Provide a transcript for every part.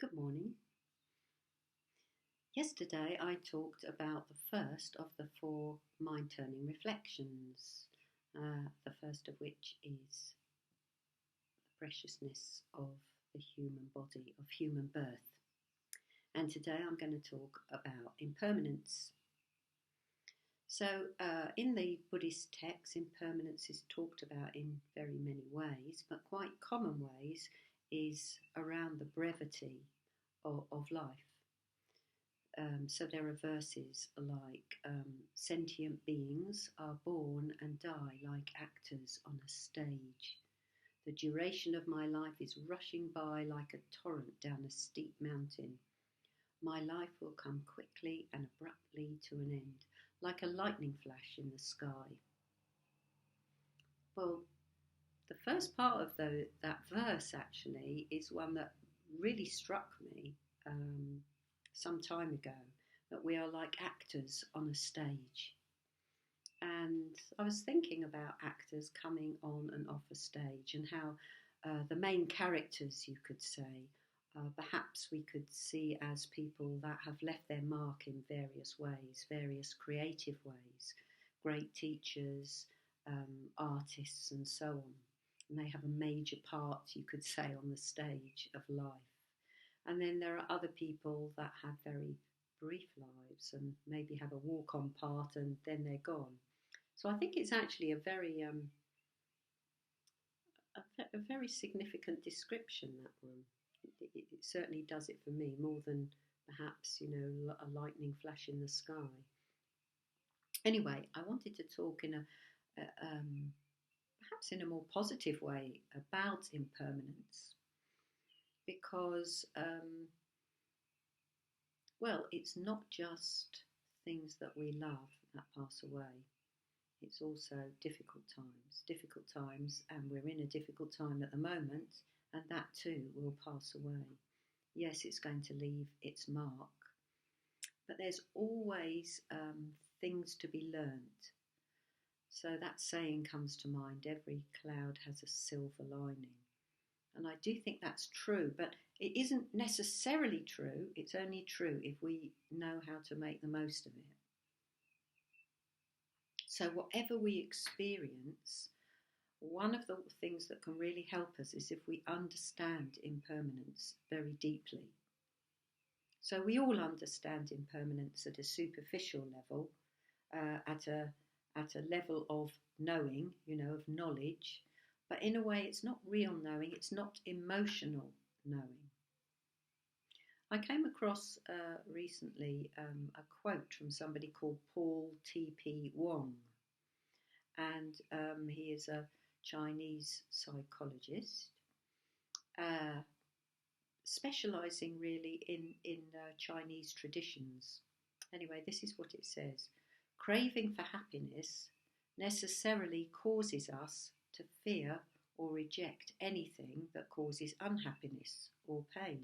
Good morning. Yesterday I talked about the first of the four mind turning reflections, the first of which is the preciousness of the human body, of human birth. And today I'm going to talk about impermanence. So, in the Buddhist texts, impermanence is talked about in very many ways, but quite common ways is around the brevity of life. So there are verses like sentient beings are born and die like actors on a stage. The duration of my life is rushing by like a torrent down a steep mountain. My life will come quickly and abruptly to an end, like a lightning flash in the sky. Well, the first part of that verse actually is one that really struck me some time ago, that we are like actors on a stage. And I was thinking about actors coming on and off a stage and how the main characters, you could say, perhaps we could see as people that have left their mark in various ways, various creative ways, great teachers, artists, and so on. And they have a major part, you could say, on the stage of life. And then there are other people that have very brief lives and maybe have a walk-on part and then they're gone. So I think it's actually a very significant description, that one. It certainly does it for me more than perhaps a lightning flash in the sky. Anyway, I wanted to talk in perhaps in a more positive way about impermanence, because it's not just things that we love that pass away. It's also difficult times, and we're in a difficult time at the moment, and that too will pass away. Yes, it's going to leave its mark, but there's always things to be learnt. So that saying comes to mind, every cloud has a silver lining. And I do think that's true, but it isn't necessarily true. It's only true if we know how to make the most of it. So whatever we experience, one of the things that can really help us is if we understand impermanence very deeply. So we all understand impermanence at a superficial level, at a level of knowing, of knowledge. But in a way, it's not real knowing, it's not emotional knowing. I came across recently a quote from somebody called Paul T.P. Wong, and he is a Chinese psychologist, specialising really in Chinese traditions. Anyway, this is what it says. Craving for happiness necessarily causes us to fear or reject anything that causes unhappiness or pain.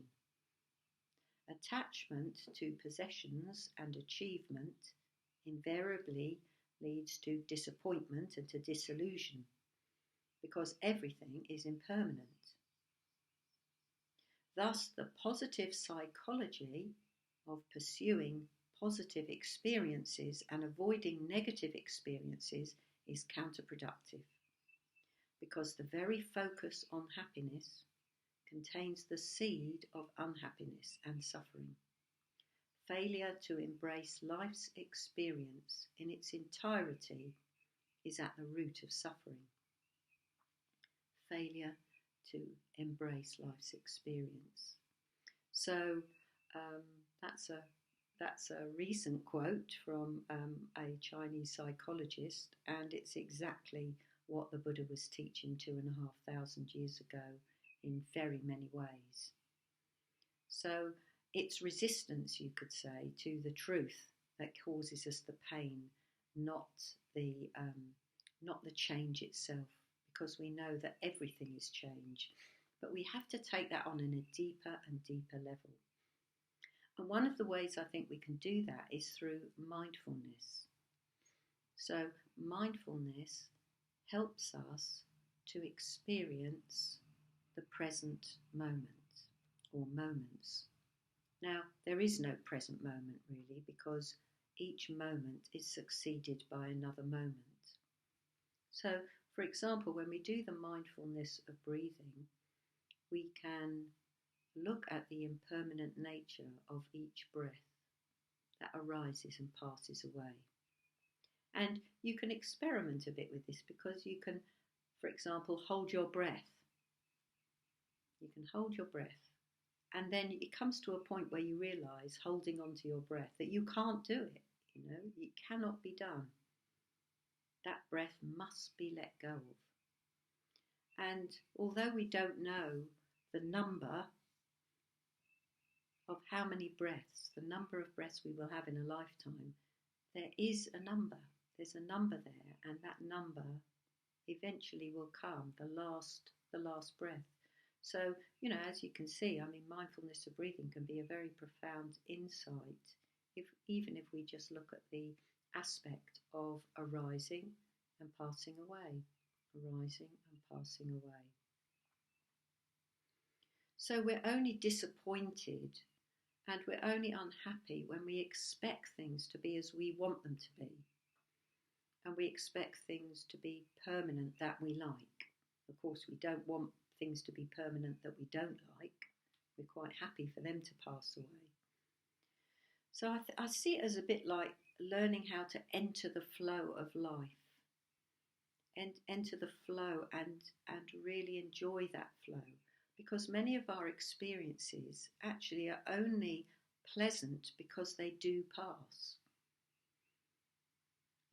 Attachment to possessions and achievement invariably leads to disappointment and to disillusion, because everything is impermanent. Thus, the positive psychology of pursuing positive experiences and avoiding negative experiences is counterproductive, because the very focus on happiness contains the seed of unhappiness and suffering. Failure to embrace life's experience in its entirety is at the root of suffering. Failure to embrace life's experience. So that's a recent quote from a Chinese psychologist, and it's exactly what the Buddha was teaching 2,500 years ago in very many ways. So it's resistance, you could say, to the truth that causes us the pain, not the change itself, because we know that everything is change. But we have to take that on in a deeper and deeper level. And one of the ways I think we can do that is through mindfulness. So mindfulness helps us to experience the present moment, or moments. Now, there is no present moment really, because each moment is succeeded by another moment. So, for example, when we do the mindfulness of breathing, we can look at the impermanent nature of each breath that arises and passes away. And you can experiment a bit with this, because you can, for example, hold your breath. You can hold your breath, and then it comes to a point where you realise, holding on to your breath, that you can't do it. It cannot be done. That breath must be let go of. And although we don't know the number of how many breaths, the number of breaths we will have in a lifetime, there is a number. There's a number there, and that number eventually will come, the last breath. So, as you can see, mindfulness of breathing can be a very profound insight, even if we just look at the aspect of arising and passing away, arising and passing away. So we're only disappointed and we're only unhappy when we expect things to be as we want them to be. And we expect things to be permanent that we like. Of course, we don't want things to be permanent that we don't like. We're quite happy for them to pass away. So I see it as a bit like learning how to enter the flow of life. And enter the flow and really enjoy that flow. Because many of our experiences actually are only pleasant because they do pass.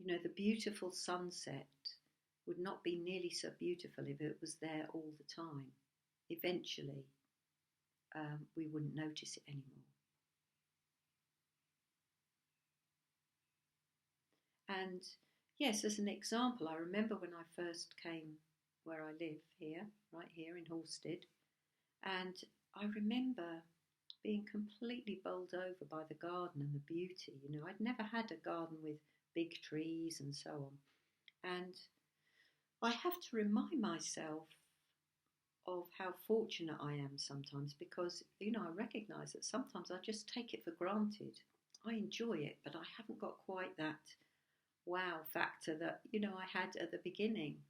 The beautiful sunset would not be nearly so beautiful if it was there all the time. Eventually, we wouldn't notice it anymore. And yes, as an example, I remember when I first came where I live here, right here in Halstead, and I remember being completely bowled over by the garden and the beauty. I'd never had a garden with big trees and so on. And I have to remind myself of how fortunate I am sometimes, because, I recognise that sometimes I just take it for granted. I enjoy it, but I haven't got quite that wow factor that, I had at the beginning.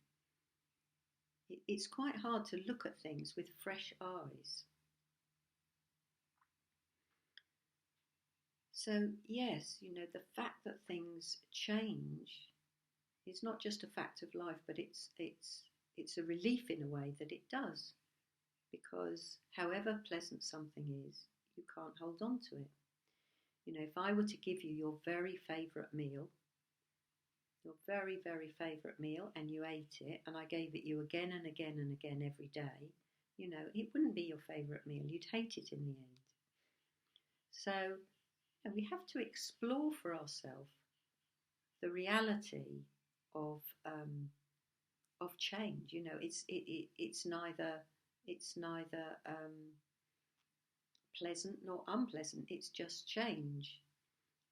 It's quite hard to look at things with fresh eyes. So yes, the fact that things change is not just a fact of life, but it's a relief in a way that it does, because however pleasant something is, you can't hold on to it. If I were to give you your very favourite meal, your very, very favourite meal, and you ate it, and I gave it you again and again and again every day, it wouldn't be your favourite meal. You'd hate it in the end. So we have to explore for ourselves the reality of change. It's neither pleasant nor unpleasant. It's just change,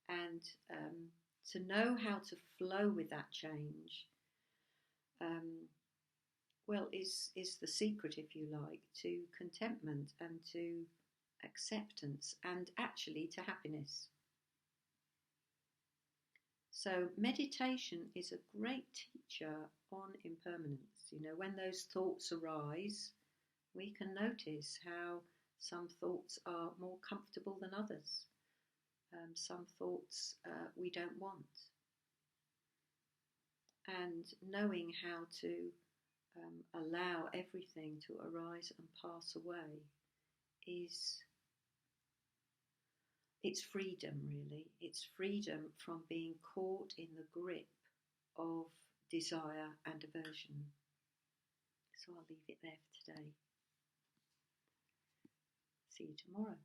and to know how to flow with that change, is the secret, if you like, to contentment and to acceptance and actually to happiness. So meditation is a great teacher on impermanence. When those thoughts arise, we can notice how some thoughts are more comfortable than others. Some thoughts we don't want. And knowing how to allow everything to arise and pass away it's freedom, really. It's freedom from being caught in the grip of desire and aversion. So I'll leave it there for today. See you tomorrow.